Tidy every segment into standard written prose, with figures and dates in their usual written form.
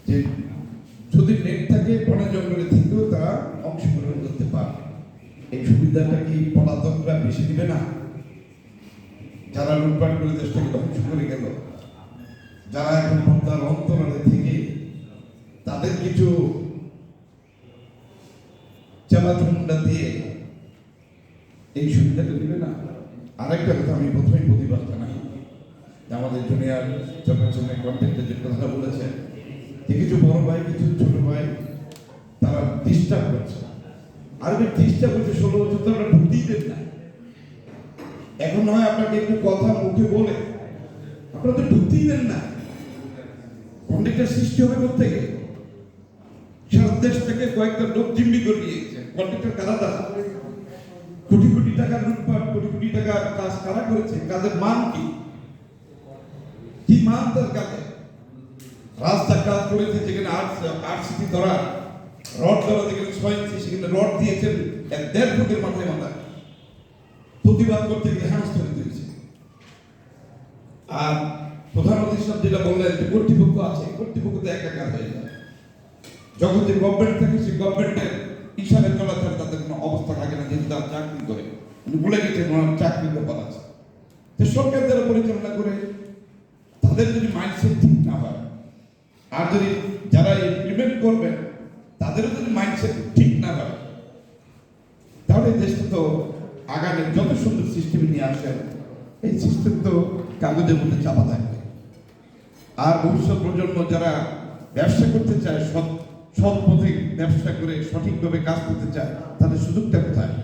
যে যদি নেট থাকে বনে জঙ্গলে থেকেও তারা অংশগ্রহণ করতে পারে। এই সুবিধাটা কি পলাতকরা বেশি দিবে না? যারা লুটপাট করে দেশটাকে ধ্বংস করে গেল, যারা এখন পর্দার অন্তরালে থেকে তাদের কিছু চালাচুন্ডা দিয়ে এই সুবিধাটা দিবে না? আরেকটা কথা আমি প্রথমেই প্রতিবাদ জানাই, আমাদের জুনিয়র চেয়ারপারসনের কন্টেন্টে যে কথাটা বলেছেন যে কিছু বড় ভাই কিছু ছোট ভাই তারা ডিস্টার্ব করছে। আর ওই ডিস্টার্ব করছে 16 বছর তো আমরা ঢুকতেই দেন না। এখন নয় আপনাকে একটু কথা মুখে বলে আপনারা তো ঢুকতেই দেন না। কন্টেন্টের সৃষ্টি হবে কোথেকে? সারা দেশ থেকে কয়েকটা লোক জিম্মি করে নিয়েছে। কন্টেন্টের কারা তারা? কোটি কোটি টাকা লুটপাট, কোটি কোটি টাকা কাজ কারা করেছে? কাজের মান কি? কি মান তার কাজে? রাস্তা কাজ করেছে যেখানে 8 সিটি ধরা, রড ধরা যেখানে 6 ইঞ্চি, সেখানে রড দিয়েছেন 1.5 ফুটের মাথায় মাথায়। প্রতিবাদ করতে গিয়ে হেনস্থা দিয়েছে। আর প্রধানমন্ত্রী সাহেব যেটা বললেন যে কর্তৃপক্ষ আছে, কর্তৃপক্ষ তো একাকার হয়ে যায়। যখন যে গভর্নমেন্ট থাকে সেই গভর্নমেন্টের ইশারায় চলাচল তাদের কোনো অবস্থা থাকে না, যেহেতু তারা চাকরি করে। বলে গেছে ওনার চাকরির ব্যাপার আছে। তো সরকার যারা পরিচালনা করে তাদের যদি মাইন্ডসেট ঠিক না হয়, আর যদি যারা ইমপ্লিমেন্ট করবেন তাদেরও যদি মাইন্ডসেট ঠিক না হয়, তাহলে দেশটা তো আগামী যত সুন্দর সিস্টেম নিয়ে আসেন এই সিস্টেম তো কাগজের মধ্যে চাপা থাকবে। আর ভবিষ্যৎ প্রজন্ম যারা ব্যবসা করতে চায়, সৎ পথে ব্যবসা করে সঠিকভাবে কাজ করতে চায়, তাদের সুযোগটা কোথায়?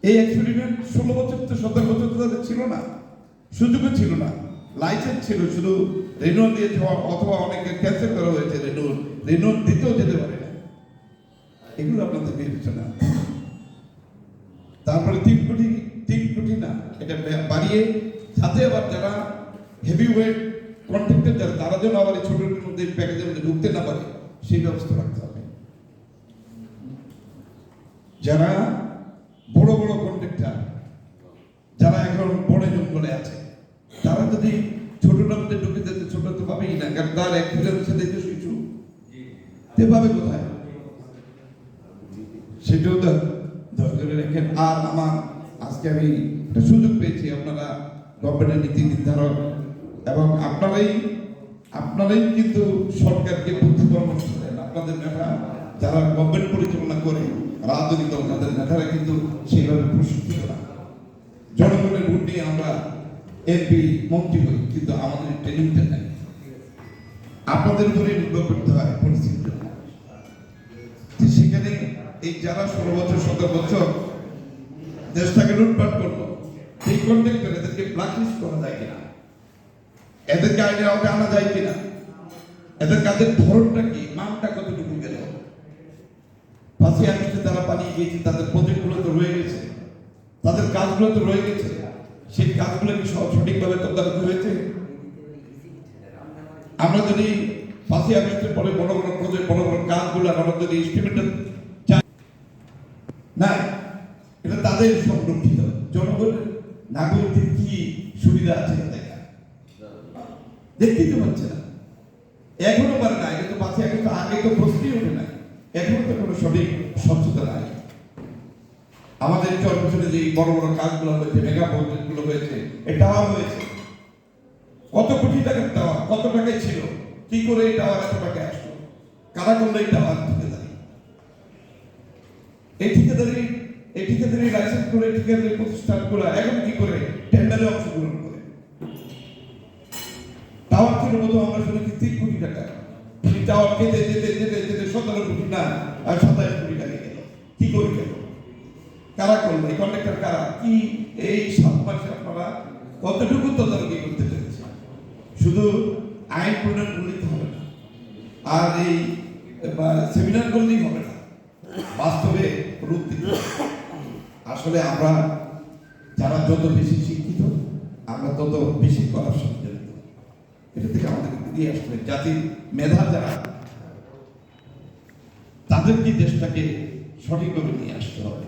এই এক্সপেরিমেন্ট 16 বছর তো 17 বছর তো তাদের ছিল না, সুযোগও ছিল না। লাইসেন্স ছিল শুধু রেনুয়াল দিয়ে যাওয়া, অথবা অনেকে ক্যান্সেল করা হয়েছে, রেনুয়াল দিতেও যেতে পারে না। এগুলো আপনাদের বিবেচনা। তারপরে 3 কোটি না, এটা বাড়িয়ে সাথে আবার যারা হেভি ওয়েট কন্ট্রাক্টর যারা, তারা যেন আবার ছোট মধ্যে প্যাকেজের মধ্যে ঢুকতে না পারে সেই ব্যবস্থা রাখতে হবে। যারা বড় বড় কন্ট্রাক্টর যারা এখন বনে জঙ্গলে আছে, তারা যদি ছোটটার মধ্যে ঢুকে যেতে, ছোট তো পাবেই না, কারণ তার এক্সপিরিয়েন্স সাথে কিছু পাবে কোথায়? সেটাও তো ধরে রাখেন। আর আমার আজকে আমি একটা সুযোগ পেয়েছি, আপনারা গভর্নমেন্টের নীতি নির্ধারক এবং আপনারাই কিন্তু সরকারকে বুদ্ধি পরামর্শ দেন। আপনাদের নেতা যারা গভর্নমেন্ট পরিচালনা করে, রাজনৈতিক দল, তাদের নেতারা কিন্তু সেইভাবে প্রশিক্ষিত না। জনগণের ভোট নিয়ে আমরা এমপি মন্ত্রী হই, কিন্তু আমাদের ট্রেনিংটা নেই। আপনাদের উপরে নির্ভর করতে হয় পরিস্থিতি। সেখানে এই যারা 16 বছর 17 বছর দেশটাকে লুটপাট করলো, এই কন্ট্রাক্টর এদেরকে ব্ল্যাকলিস্ট করা যায় কিনা, এদেরকে আইনের আওতায় আনা যায় কিনা, এদের কাজের ধরনটা কি, মানটা কতটুকু গেল। 5ই আগস্টে তারা পালিয়ে গিয়েছে, তাদের প্রজেক্টগুলো তো রয়ে গেছে, তাদের কাজগুলো তো রয়ে গেছে, সেই কাজগুলো কি সঠিকভাবে তদারকি হয়েছে? আমরা যদি 5ই আগস্টের পরে বড় বড় প্রজেক্ট, বড় বড় কাজগুলো আমরা যদি এস্টিমেট চাই না, এটা তাদের সংরক্ষিত। জনগণের নাগরিকদের কি সুবিধা আছে দেখা দেখতেই তো পাচ্ছে না, এখনো পারে না। এটা তো 5ই আগস্ট আগে তো প্রশ্নই ওঠে না, এখনো তো কোনো সঠিক স্বচ্ছতা নাই। আমাদের চরপেছনে যে বড় বড় কাজগুলো হয়েছে, মেগা প্রজেক্টগুলো হয়েছে, এই টাওয়ার হয়েছে, কত কোটি টাকার টাওয়ার, কত টাকায় ছিল, কি করে এই টাওয়ার এত টাকা আসলো, কারা করলো এই টাওয়ার? এই ঠিকাদারি লাইসেন্স করে ঠিকাদারি প্রতিষ্ঠান করে এখন কি করে টেন্ডারে অংশগ্রহণ করে? টাওয়ার ছিল মতো আমরা শুনেছি 3 কোটি টাকা, সেই টাওয়ার যেতে যেতে যেতে যেতে 17 কোটি না আর 27 কোটি টাকা গেল। কি করে গেল? কারা করলো? এই কন্ট্রাক্টর কারা? কি এই 7 মাসে আপনারা কতটুকু তদারকি করতে পেরেছে? শুধু আইন প্রণয়ন করলেই হবে না, আর এই সেমিনার করলেই হবে না, বাস্তবে রূপ দিতে। আসলে আমরা যারা যত বেশি শিক্ষিত, আমরা তত বেশি করাপশন জড়িত। এটা থেকে আমাদেরকে বেরিয়ে আসতে হবে। জাতির মেধা যারা, তাদেরকে দেশটাকে সঠিকভাবে নিয়ে আসতে হবে,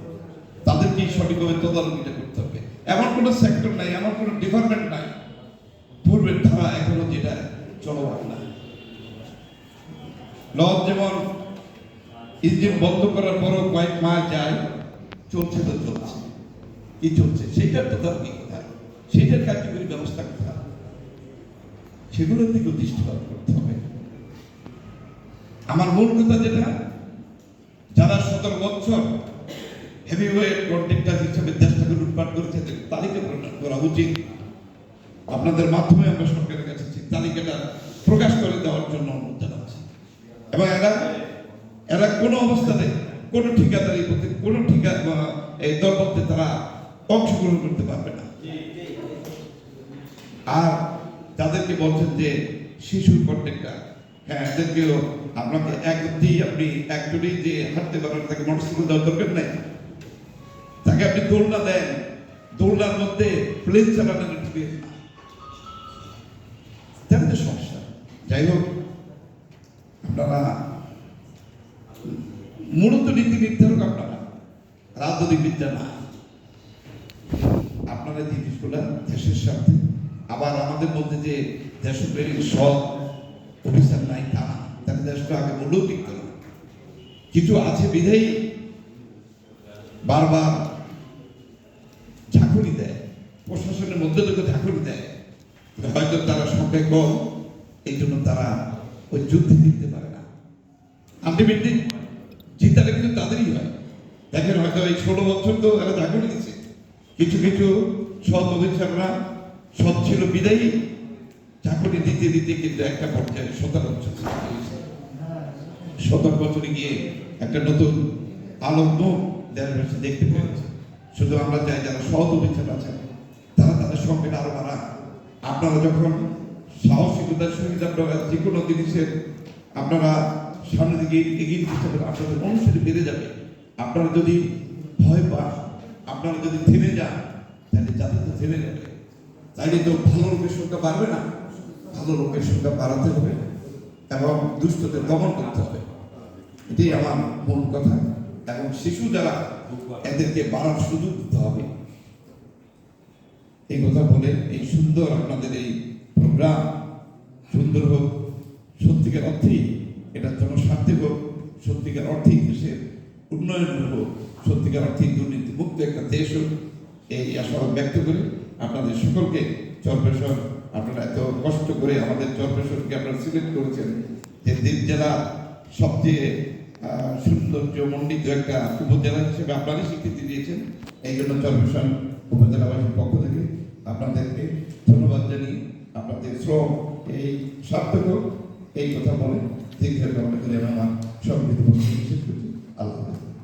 তাদেরকে সঠিকভাবে তদারকিটা করতে হবে। এমন কোনো সেক্টর নাই, এমন কোনো ডিপার্টমেন্ট নাই পূর্বের ধারা এখনো যেটা চলমান না। লঞ্চ যেমন ইঞ্জিন বন্ধ করার পরও কয়েক মাস যায়, চলছে তো চলছে, কি চলছে সেটার তদারকি কোথায়, সেটার কার্যকরী ব্যবস্থা কোথায়, সেগুলোর দিকে দৃষ্টিপাত করতে হবে। আমার মূল কথা যেটা, যারা 17 বছর হেভিওয়েট কন্ট্রাক্টর হিসেবে দেশটাকে লুটপাট করেছে তালিকা প্রকাশ করা উচিত। আপনাদের মাধ্যমে আমরা সরকারের কাছে তালিকাটা প্রকাশ করে দেওয়ার জন্য অনুরোধ জানাচ্ছি। এবং এরা কোনো অবস্থাতে কোনো ঠিকাদারি করতে, কোনো এই দরপত্রে তারা অংশগ্রহণ করতে পারবে না। আর তাদেরকে বলছেন যে শিশুর কন্ট্রাক্টর, হ্যাঁ এদেরকেও আপনাকে আপনি একজনই যে হাঁটতে পারেন তাকে মোটরসাইকেল দেওয়ার দরকার নেই, তাকে আপনি দোলনা দেন, দোলনার মধ্যে প্লেন চালানোর তাহলে তো সমস্যা। যাই হোক, আপনারা মূলত নীতি নির্ধারক, আপনারা রাজনৈতিক বিদ্যা না, আপনারা জিনিসগুলা দেশের স্বার্থে। আবার আমাদের মধ্যে যে দেশপ্রেমিক সৎ অফিসার নাই তা না, তাহলে দেশটা আগে মূল্যও টিকত না। কিছু আছে বিধেই বারবার ঝাঁকুনি দেয়, প্রশাসনের মধ্যে থেকে ঝাঁকুনি দেয়, হয়তো তারা সংখ্যায় কম, এই জন্য তারা ওই যুদ্ধে জিততে পারে না। আলটিমেটলি জিতাটা কিন্তু তাদেরই হয়। দেখেন হয়তো এই 16 বছর তো এরা ঝাঁকুনি দিচ্ছে, কিছু কিছু সৎ অফিসাররা সৎ ছিল বিদায়ী ঝাঁকুনি দিতে দিতে কিন্তু একটা পর্যায়ে 17 বছরে গিয়ে একটা নতুন আলোক দেশবাসী দেখতে পেয়েছে। শুধু আমরা চাই যারা সৎ অফিসার আছেন তারা তাদের সংখ্যাটা আরো বাড়ান। আপনারা যখন সাহসিকতার সহিত আপনারা যে কোনো জিনিসের আপনারা সামনের দিকে এগিয়ে দিতে চাবেন, আপনাদের অনুসারে বেড়ে যাবে। আপনারা যদি ভয় পান, আপনারা যদি থেমে যান, তাহলে যাতে তো থেমে যাবে, তাইলে তো ভালো লোকের সংখ্যা বাড়বে না। ভালো লোকের সংখ্যা বাড়াতে হবে এবং দুষ্টদের দমন করতে হবে, এটাই আমার মূল কথা। এবং শিশু যারা, এদেরকে বাড়ার সুযোগ দিতে হবে। এই কথা বলে এই সুন্দর আপনাদের এই প্রোগ্রাম সুন্দর হোক, সত্যিকার অর্থেই এটা জনস্বার্থে হোক, সত্যিকার অর্থেই দেশের উন্নয়ন হোক, সত্যিকার অর্থেই দুর্নীতি মুক্ত একটা দেশ হোক, এই আশা ব্যক্ত করে আপনাদের সকলকে চরপেশর, আপনারা এত কষ্ট করে আমাদের চরপেশরকে আপনারা সিলেক্ট করেছেন যে দ্বীপ জেলা সবচেয়ে সৌন্দর্য মণ্ডিত একটা উপজেলা হিসেবে আপনারই স্বীকৃতি দিয়েছেন। এই জন্য চরপেশর উপজেলাবাসীর পক্ষ থেকে আপনাদেরকে ধন্যবাদ জানিয়ে আপনাদের শ্রম এই সার্থক এই কথা বলে দীর্ঘ আমার সংক্ষিপ্ত